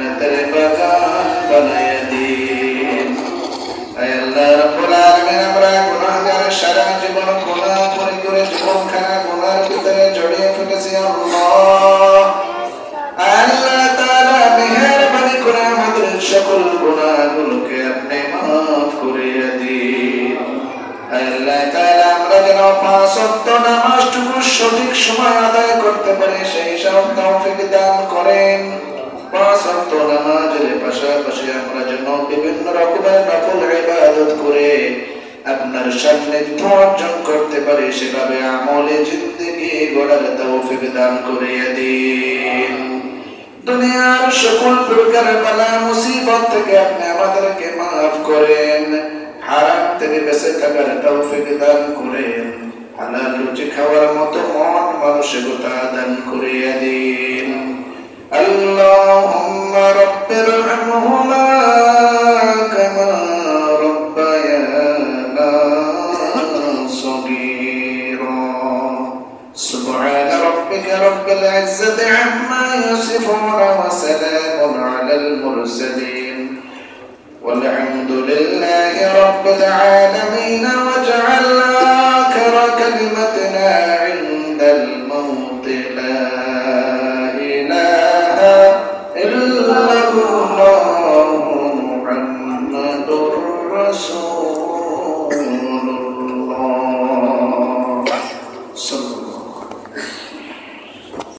জান্নাতের বাগান বানায়া দিন। আয় আল্লাহ রাব্বুল আলামিন, আমরা গুনাহগার, সারা জীবন গুনাহ করে জীবনখানা গুনার ভিতরে জড়িয়ে ফেলেছি আল্লাহ। আল্লাহ তাআলা মেহেরবানি করে আমাদের সকল গুনাহগুলোকে আপনি মাফ করে দিন। আল্লাহ তাআলা আমরা যেন 5 ওয়াক্ত নামাজটুকু সঠিক সময় আদায় করতে পারি সেই সব তৌফিক দান করেন। 5 ওয়াক্ত নামাজের পাশাপাশি আমরা যেন বিভিন্ন রকমের নফল ইবাদত করে আপনার সান্নিধ্য অর্জন করতে পারি, সেভাবে আমলে জিন্দেগি গড়ার তৌফিক দান করে দিন। দুনিয়ার সকল প্রকার বালা মুসিবত থেকে আপনি আমাদেরকে মাফ করেন। হারাম থেকে বেঁচে থাকার তৌফিক দান করেন। হালাল রুজি খাওয়ার মতো মন মানসিকতা দান করে দিন। আল্লাহুম্মা রাব্বিরহামহুমা কামা রাব্বায়ানা সগীরা। সুবহানা রাব্বিকা রাব্বিল ইজ্জাতি আম্মা ইয়াসিফুন ওয়া সালামুন আলাল মুরসালিন والحمد لله رب العالمين. واجعل آخر كلمتنا